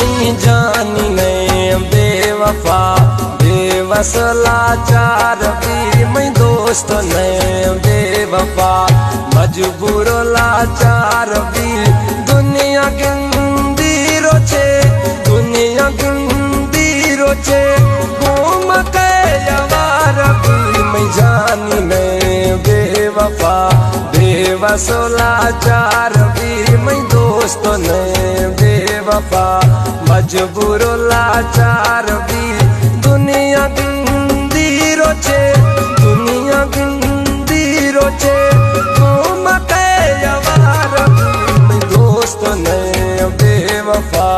मैं जानी नहीं बेवफा बेवसलाचार भी मैं दोस्त नहीं बेवफा मजबूर लाचार भी दुनिया गिंदी रोचे दुनिया गिंदी रोचे घूम के यार भी मैं जानी नहीं बेवफा बेवसलाचार भी मैं दोस्त नहीं बेवफा मजबूर लाचार भी दुनिया गिंदी रोचे दुनिया गिंदी रोचे घूम के यार भी मैं दोस्त नहीं बेवफा।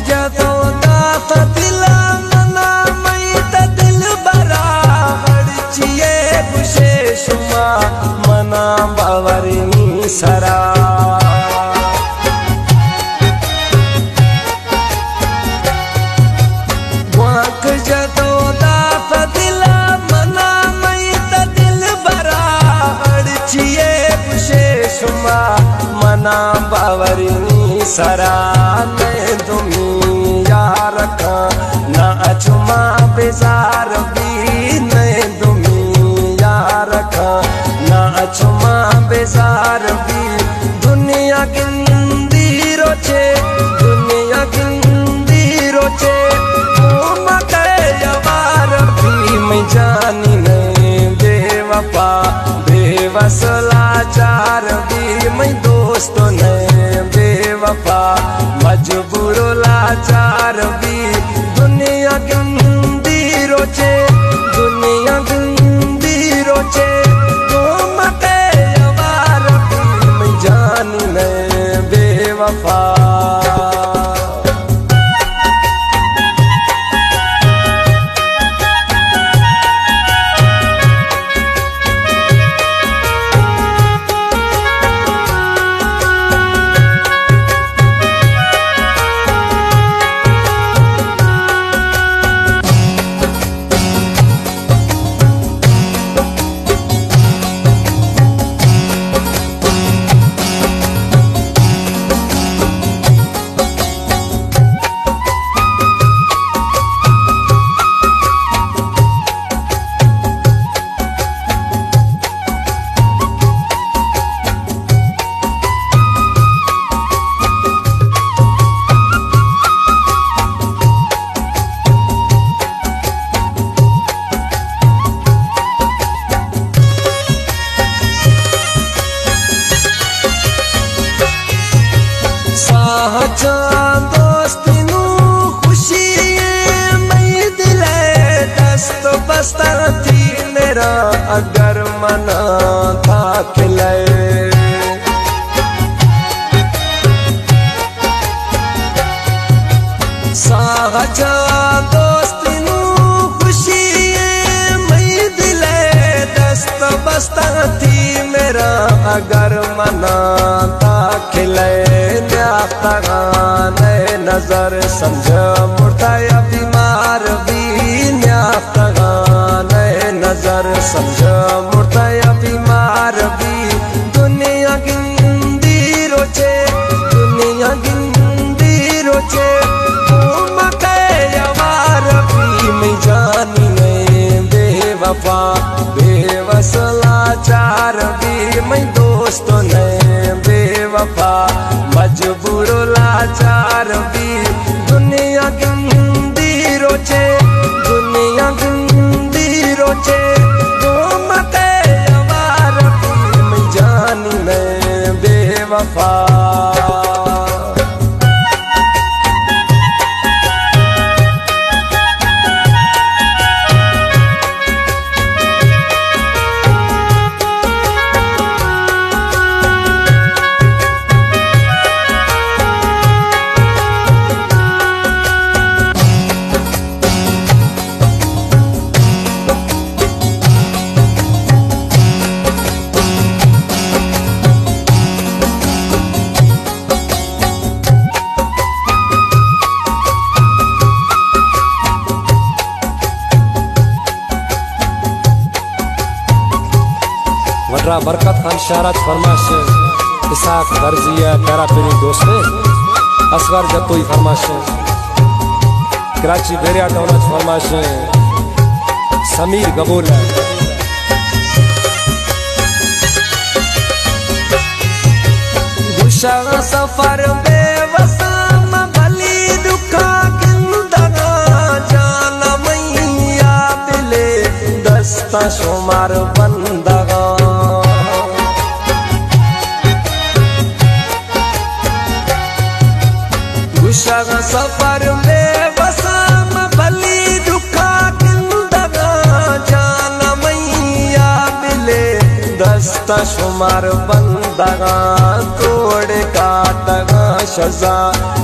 जदो दात दिला मना मई त दिल बरा हड़चिए विशेष मना बावरनी सरा वाक जदो दात दिला मना मई त दिल बरा हड़चिए विशेष मना बावरनी सरा यार का ना अचुमा बेजार भी नहीं दुमी यार का ना अचुमा बेजार भी दुनिया गिंदी रोचे दुनिया गिंदी रोचे घूम के यार भी मैं जानी नहीं बेवफा बेवसलाचार भी मैं दोस्त नहीं बेवफा मजबूर लाचार भी दुनिया गिंदी रोचे दुनिया गिंदी रोचे घूम के यार भी मैं जानी नहीं बेवफा। दोस्ती नू खुशी मैं दिले दस्त बस्तर थी मेरा अगर मना था खिले साहजा दोस्ती नू खुशी मैं दिले दस्त बस्तर थी मेरा अगर मना था खिले नजर समझ मुर्दा बीमार भी नजर समझ मुर्दा बीमार भी दुनिया गिंदी रोचे दुनिया गिंदी रोचे घूम के यार भी मैं जानी नहीं बेवफा बेवसलाचार भी मैं दोस्त नहीं बेवफा मजबूर लाचार भी दुनिया गिंदी रोचे, दुनिया गिंदी रोचे। घूमते अवार भी मैं जानी मैं बेवफा। वड्रा बरकत खान शाराज फरमाश इसाक दर्जिया प्यारा पेरी दोस्त असगर जतोई फरमाश कराची बेरिया टाउन फरमाश समीर गबूल गुशा सफर बेवसाम भली दुखा किंदगा जाना मैया बिले दस्ता शुमार बंदगा। गुशा सफर में बसाम भली दुखा किंदगा जाना मैया मिले दस्ता शुमार बंदगा। तोड़ काटगा शजा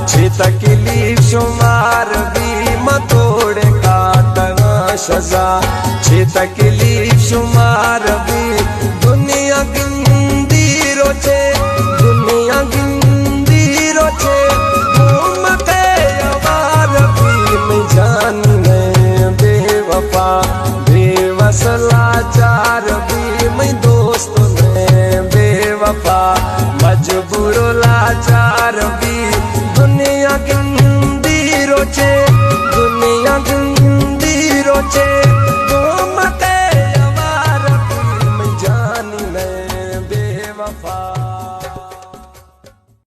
छे तकलीफ शुमार भी मतोड़ काटगा शजा छे तकलीफ शुमार भी। दुनिया गिंदी रोचे, दुनिया गिंदी रोचे। बेवफा बेवस लाचार भी मैं दोस्त में बेवफा मजबूर लाचार भी दुनिया के